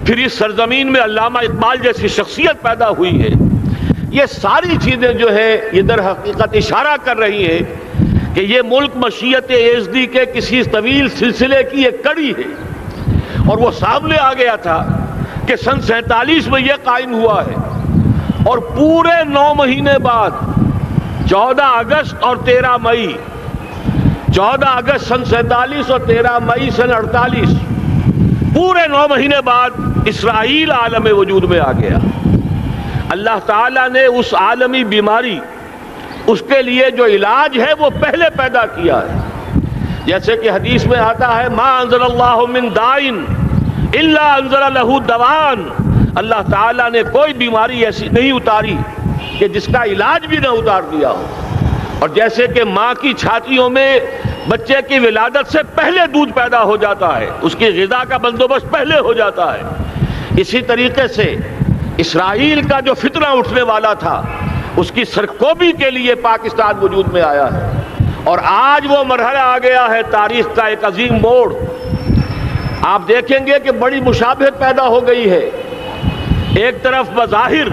پھر اس سرزمین میں علامہ اقبال جیسی شخصیت پیدا ہوئی ہے. یہ ساری چیزیں جو ہے یہ در حقیقت اشارہ کر رہی ہے کہ یہ ملک مشیت ایزدی کے کسی طویل سلسلے کی ایک کڑی ہے، اور وہ سامنے آ گیا تھا کہ سن 47 میں یہ قائم ہوا ہے، اور پورے 9 مہینے بعد 14 اگست اور 13 مئی 14 اگست سن 47 اور 13 مئی سن 48 پورے 9 مہینے بعد اسرائیل عالم وجود میں آ گیا. اللہ تعالیٰ نے اس عالمی بیماری، اس کے لیے جو علاج ہے وہ پہلے پیدا کیا ہے. جیسے کہ حدیث میں آتا ہے ما انزل اللہ من دائن الا انزل لہ دوان، اللہ تعالیٰ نے کوئی بیماری ایسی نہیں اتاری کہ جس کا علاج بھی نہ اتار دیا ہو. اور جیسے کہ ماں کی چھاتیوں میں بچے کی ولادت سے پہلے دودھ پیدا ہو جاتا ہے، اس کی غذا کا بندوبست پہلے ہو جاتا ہے، اسی طریقے سے اسرائیل کا جو فتنہ اٹھنے والا تھا اس کی سرکوبی کے لیے پاکستان وجود میں آیا ہے. اور آج وہ مرحلہ آ گیا ہے تاریخ کا ایک عظیم موڑ. آپ دیکھیں گے کہ بڑی مشابہت پیدا ہو گئی ہے. ایک طرف بظاہر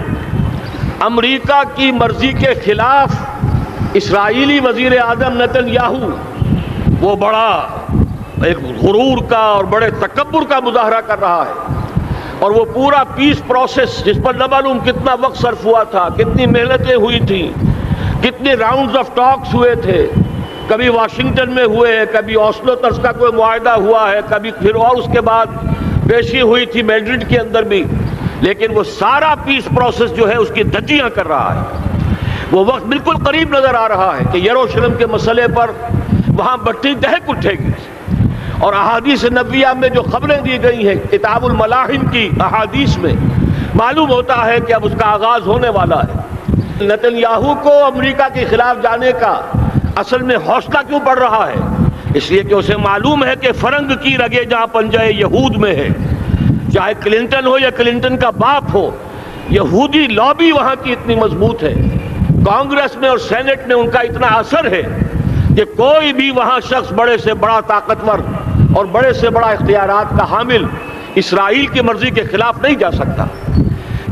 امریکہ کی مرضی کے خلاف اسرائیلی وزیر اعظم نتن یاہو وہ بڑا ایک غرور کا اور بڑے تکبر کا مظاہرہ کر رہا ہے، اور وہ پورا پیس پروسیس جس پر نہ معلوم کتنا وقت صرف ہوا تھا، کتنی محنتیں ہوئی تھیں، کتنے راؤنڈز آف ٹاکس ہوئے تھے، کبھی واشنگٹن میں ہوئے ہیں، کبھی اوسلو طرز کا کوئی معاہدہ ہوا ہے، کبھی پھر اور اس کے بعد پیشی ہوئی تھی میڈرڈ کے اندر بھی، لیکن وہ سارا پیس پروسیس جو ہے اس کی دھجیاں کر رہا ہے. وہ وقت بالکل قریب نظر آ رہا ہے کہ یروشلم کے مسئلے پر وہاں بٹھی دہک اٹھے گی. اور احادیث نبویہ میں جو خبریں دی گئی ہیں کتاب الملاحم کی احادیث میں معلوم ہوتا ہے کہ اب اس کا آغاز ہونے والا ہے. نتن یاہو کو امریکہ کے خلاف جانے کا اصل میں حوصلہ کیوں بڑھ رہا ہے؟ اس لیے کہ اسے معلوم ہے کہ فرنگ کی رگیں جہاں پنجہ یہود میں ہے، چاہے کلنٹن ہو یا کلنٹن کا باپ ہو، یہودی لابی وہاں کی اتنی مضبوط ہے، کانگریس میں اور سینٹ میں ان کا اتنا اثر ہے کہ کوئی بھی وہاں شخص بڑے سے بڑا طاقتور اور بڑے سے بڑا اختیارات کا حامل اسرائیل کی مرضی کے خلاف نہیں جا سکتا.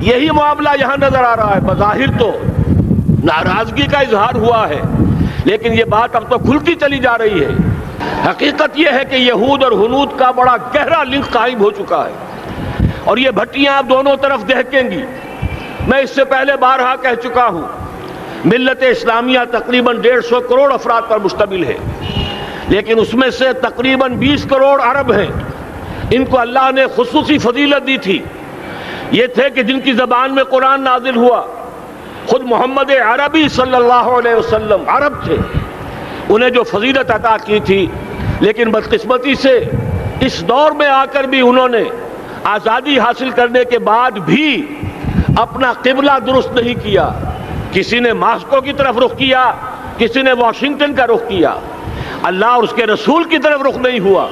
یہی معاملہ یہاں نظر آ رہا ہے. بظاہر تو ناراضگی کا اظہار ہوا ہے، لیکن یہ بات اب تو کھلتی چلی جا رہی ہے. حقیقت یہ ہے کہ یہود اور ہنود کا بڑا گہرا لنک قائم ہو چکا ہے، اور یہ بھٹیاں اب دونوں طرف دہکیں گی. میں اس سے پہلے بارہا کہہ چکا ہوں، ملت اسلامیہ تقریباً 150 کروڑ افراد پر مشتمل ہے، لیکن اس میں سے تقریباً 20 کروڑ عرب ہیں. ان کو اللہ نے خصوصی فضیلت دی تھی. یہ تھے کہ جن کی زبان میں قرآن نازل ہوا. خود محمد عربی صلی اللہ علیہ وسلم عرب تھے، انہیں جو فضیلت عطا کی تھی، لیکن بدقسمتی سے اس دور میں آ کر بھی انہوں نے آزادی حاصل کرنے کے بعد بھی اپنا قبلہ درست نہیں کیا. کسی نے ماسکو کی طرف رخ کیا، کسی نے واشنگٹن کا رخ کیا، اللہ اور اس کے رسول کی طرف رخ نہیں ہوا.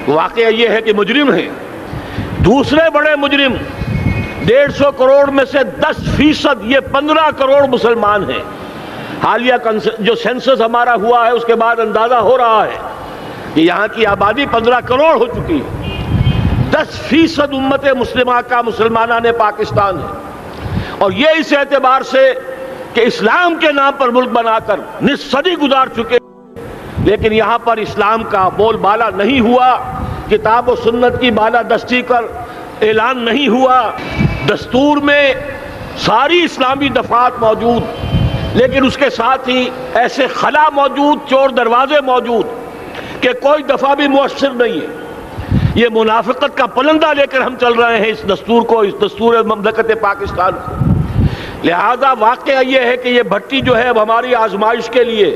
واقعہ یہ ہے کہ مجرم ہیں. دوسرے بڑے مجرم 150 کروڑ میں سے 10% یہ 15 کروڑ مسلمان ہیں. حالیہ جو سینسس ہمارا ہوا ہے اس کے بعد اندازہ ہو رہا ہے کہ یہاں کی آبادی 15 کروڑ ہو چکی ہے. 10% امت مسلمہ کا مسلمانان پاکستان ہے، اور یہ اس اعتبار سے کہ اسلام کے نام پر ملک بنا کر نصف صدی گزار چکے، لیکن یہاں پر اسلام کا بول بالا نہیں ہوا، کتاب و سنت کی بالادستی کر اعلان نہیں ہوا. دستور میں ساری اسلامی دفعات موجود، لیکن اس کے ساتھ ہی ایسے خلا موجود، چور دروازے موجود کہ کوئی دفعہ بھی مؤثر نہیں ہے. یہ منافقت کا پلندہ لے کر ہم چل رہے ہیں اس دستور کو، اس دستور مملکت پاکستان کو. لہذا واقعہ یہ ہے کہ یہ بھٹی جو ہے اب ہماری آزمائش کے لیے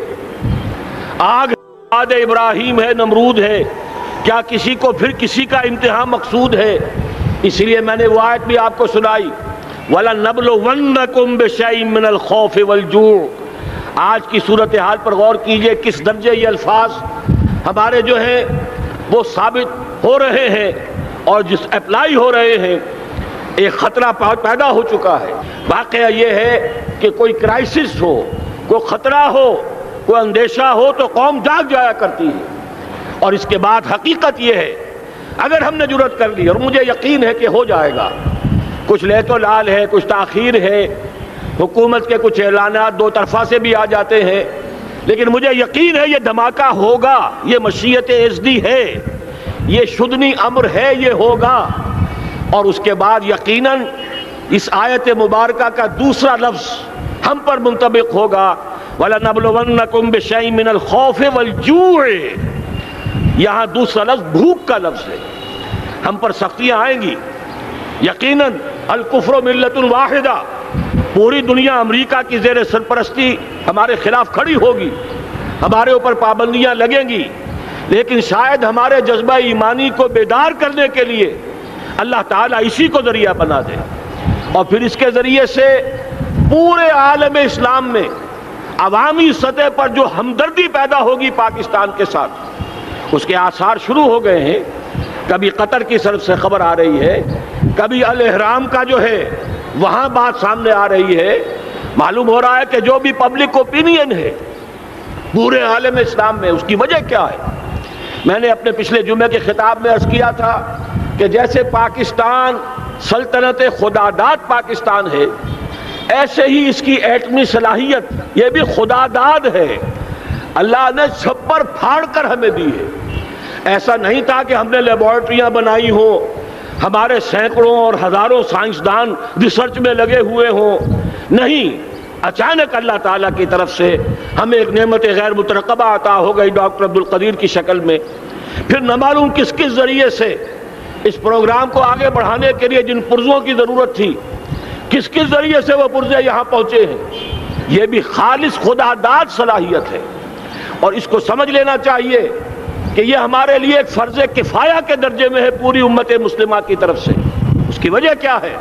آگ آد ابراہیم ہے، نمرود ہے. کیا کسی کو پھر کسی کا امتحان مقصود ہے؟ اس لیے میں نے وہ آیت بھی آپ کو سنائی، وَلَنَبْلُوَنَّكُمْ بِشَيْءٍ مِّنَ الْخَوْفِ وَالْجُوعِ. آج کی صورتحال پر غور کیجئے، کس درجے یہ الفاظ ہمارے جو ہیں وہ ثابت ہو رہے ہیں اور جس اپلائی ہو رہے ہیں. ایک خطرہ پیدا ہو چکا ہے. واقعہ یہ ہے کہ کوئی کرائسس ہو، کوئی خطرہ ہو، کوئی اندیشہ ہو تو قوم جاگ جایا کرتی ہے. اور اس کے بعد حقیقت یہ ہے اگر ہم نے جرأت کر لی، اور مجھے یقین ہے کہ ہو جائے گا، کچھ لیت و لال ہے، کچھ تاخیر ہے، حکومت کے کچھ اعلانات دو طرفہ سے بھی آ جاتے ہیں، لیکن مجھے یقین ہے یہ دھماکہ ہوگا، یہ مشیت اعزدی ہے، یہ شدنی امر ہے، یہ ہوگا۔ اور اس کے بعد یقیناً اس آیت مبارکہ کا دوسرا لفظ ہم پر منطبق ہوگا، وَلَنَبْلُوَنَّكُمْ بِشَيْءٍ مِّنَ الْخَوْفِ وَالْجُوعِ۔ یہاں دوسرا لفظ بھوک کا لفظ ہے، ہم پر سختیاں آئیں گی یقیناً۔ الکفر ملت واحدہ، پوری دنیا امریکہ کی زیر سرپرستی ہمارے خلاف کھڑی ہوگی، ہمارے اوپر پابندیاں لگیں گی، لیکن شاید ہمارے جذبہ ایمانی کو بیدار کرنے کے لیے اللہ تعالیٰ اسی کو ذریعہ بنا دے، اور پھر اس کے ذریعے سے پورے عالم اسلام میں عوامی سطح پر جو ہمدردی پیدا ہوگی پاکستان کے ساتھ، اس کے آثار شروع ہو گئے ہیں۔ کبھی قطر کی طرف سے خبر آ رہی ہے، کبھی الاحرام کا جو ہے وہاں بات سامنے آ رہی ہے۔ معلوم ہو رہا ہے کہ جو بھی پبلک اوپینین ہے پورے عالم اسلام میں، اس کی وجہ کیا ہے؟ میں نے اپنے پچھلے جمعے کے خطاب میں عرض کیا تھا کہ جیسے پاکستان سلطنت خداداد پاکستان ہے، ایسے ہی اس کی ایٹمی صلاحیت یہ بھی خداداد ہے، اللہ نے چھپر پھاڑ کر ہمیں دی ہے۔ ایسا نہیں تھا کہ ہم نے لیبارٹریاں بنائی ہوں، ہمارے سینکڑوں اور ہزاروں سائنسدان ریسرچ میں لگے ہوئے ہوں، نہیں، اچانک اللہ تعالیٰ کی طرف سے ہمیں ایک نعمت غیر مترقبہ عطا ہو گئی ڈاکٹر عبدالقدیر کی شکل میں۔ پھر نہ معلوم کس کس ذریعے سے اس پروگرام کو آگے بڑھانے کے لیے جن پرزوں کی ضرورت تھی، کس کس ذریعے سے وہ پرزے یہاں پہنچے ہیں۔ یہ بھی خالص خداداد صلاحیت ہے، اور اس کو سمجھ لینا چاہیے کہ یہ ہمارے لیے ایک فرض کفایہ کے درجے میں ہے پوری امت مسلمہ کی طرف سے۔ اس کی وجہ کیا ہے؟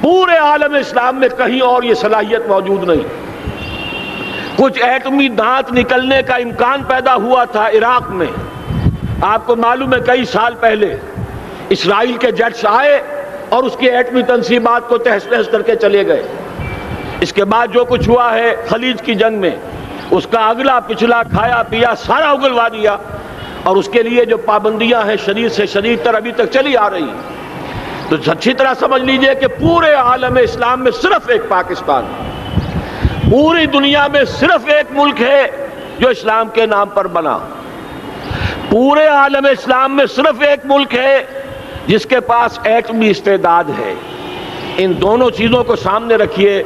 پورے عالم اسلام میں کہیں اور یہ صلاحیت موجود نہیں۔ کچھ ایٹمی دانت نکلنے کا امکان پیدا ہوا تھا عراق میں، آپ کو معلوم ہے کئی سال پہلے اسرائیل کے جیٹس آئے اور اس کی ایٹمی تنصیبات کو تہس نہس کر کے چلے گئے۔ اس کے بعد جو کچھ ہوا ہے خلیج کی جنگ میں، اس کا اگلا پچھلا کھایا پیا سارا اگلوا دیا، اور اس کے لیے جو پابندیاں ہیں شدید سے شدید تر ابھی تک چلی آ رہی ہیں۔ تو اچھی طرح سمجھ لیجئے کہ پورے عالم اسلام میں صرف ایک پاکستان، پوری دنیا میں صرف ایک ملک ہے جو اسلام کے نام پر بنا، پورے عالم اسلام میں صرف ایک ملک ہے جس کے پاس ایٹمی استعداد ہے۔ ان دونوں چیزوں کو سامنے رکھیے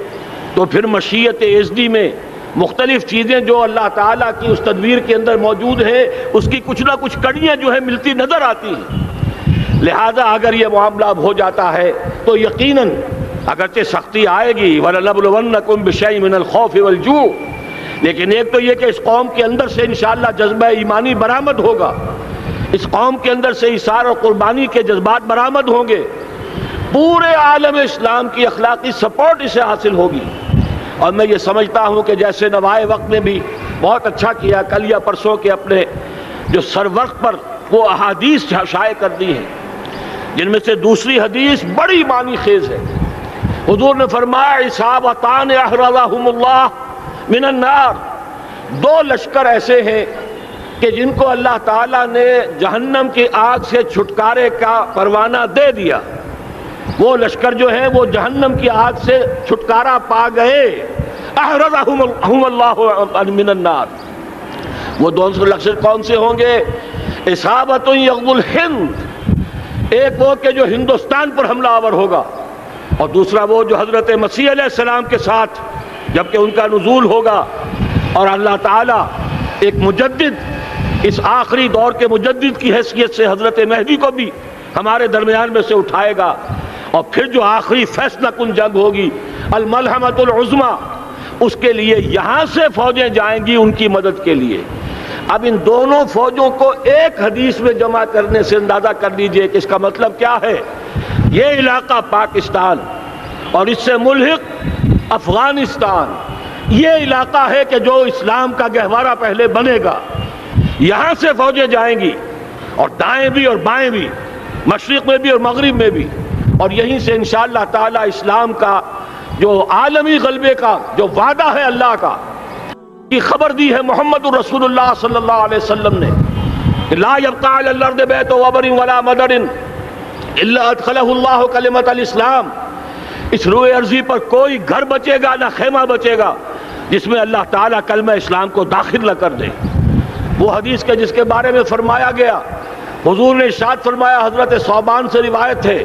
تو پھر مشیت اعزدی میں مختلف چیزیں جو اللہ تعالیٰ کی اس تدبیر کے اندر موجود ہیں، اس کی کچھ نہ کچھ کڑیاں جو ہے ملتی نظر آتی ہیں۔ لہذا اگر یہ معاملہ ہو جاتا ہے تو یقیناً اگرچہ سختی آئے گی، وَلَنَبْلُوَنَّكُمْ بِشَيْءٍ مِّنَ الْخَوْفِ وَالْجُوعِ، لیکن ایک تو یہ کہ اس قوم کے اندر سے انشاءاللہ جذبہ ایمانی برآمد ہوگا، اس قوم کے اندر سے ایثار اور قربانی کے جذبات برآمد ہوں گے، پورے عالم اسلام کی اخلاقی سپورٹ اسے حاصل ہوگی۔ اور میں یہ سمجھتا ہوں کہ جیسے نوائے وقت نے بھی بہت اچھا کیا، کل یا پرسوں کے اپنے جو سر وقت پر وہ احادیث شائع کر دی ہیں، جن میں سے دوسری حدیث بڑی معنی خیز ہے۔ حضور نے فرمایا اصابتان احرزہم اللہ من النار، دو لشکر ایسے ہیں کہ جن کو اللہ تعالیٰ نے جہنم کی آگ سے چھٹکارے کا پروانہ دے دیا۔ وہ لشکر جو ہیں وہ جہنم کی آگ سے چھٹکارا پا گئے، احرزہم اللہ من النار۔ وہ دونوں لشکر کون سے ہوں گے؟ اصابت یغزو الہند، ایک وہ کہ جو ہندوستان پر حملہ آور ہوگا، اور دوسرا وہ جو حضرت مسیح علیہ السلام کے ساتھ جبکہ ان کا نزول ہوگا، اور اللہ تعالیٰ ایک مجدد، اس آخری دور کے مجدد کی حیثیت سے حضرت مہدی کو بھی ہمارے درمیان میں سے اٹھائے گا، اور پھر جو آخری فیصلہ کن جنگ ہوگی الملحمۃ العظمیٰ، اس کے لیے یہاں سے فوجیں جائیں گی ان کی مدد کے لیے۔ اب ان دونوں فوجوں کو ایک حدیث میں جمع کرنے سے اندازہ کر لیجئے کہ اس کا مطلب کیا ہے۔ یہ علاقہ پاکستان اور اس سے ملحق افغانستان، یہ علاقہ ہے کہ جو اسلام کا گہوارہ پہلے بنے گا، یہاں سے فوجیں جائیں گی، اور دائیں بھی اور بائیں بھی، مشرق میں بھی اور مغرب میں بھی، اور یہیں سے انشاءاللہ تعالی اسلام کا جو عالمی غلبے کا جو وعدہ ہے اللہ کا، کی خبر دی ہے محمد رسول اللہ صلی اللہ علیہ وسلم نے، لا يبقى على الارض بیت وبر ولا مدر الا ادخلہ اللہ کلمۃ الاسلام، اس روئے ارضی پر کوئی گھر بچے گا نہ خیمہ بچے گا جس میں اللہ تعالیٰ کلمہ اسلام کو داخل نہ کر دے۔ وہ حدیث کے جس کے بارے میں فرمایا گیا، حضور نے ارشاد فرمایا، حضرت ثوبان سے روایت ہے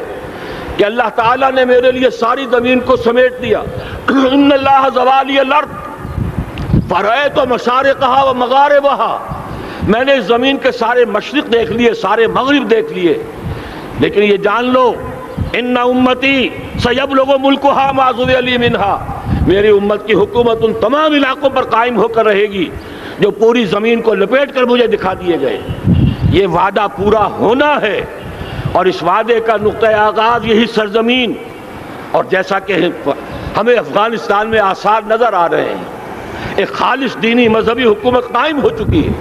کہ اللہ تعالیٰ نے میرے لیے ساری زمین کو سمیٹ دیا۔ ان اللہ زوالی الارض فرأیت مشارقها و مغاربها، میں نے اس زمین کے سارے مشرق دیکھ لیے، سارے مغرب دیکھ لیے، لیکن یہ جان لو ان امتی سیبلغ ملکها ما ذوی لی منها، میری امت کی حکومت ان تمام علاقوں پر قائم ہو کر رہے گی جو پوری زمین کو لپیٹ کر مجھے دکھا دیے گئے۔ یہ وعدہ پورا ہونا ہے، اور اس وعدے کا نقطہ آغاز یہی سرزمین، اور جیسا کہ ہمیں افغانستان میں آثار نظر آ رہے ہیں، ایک خالص دینی مذہبی حکومت قائم ہو چکی ہے۔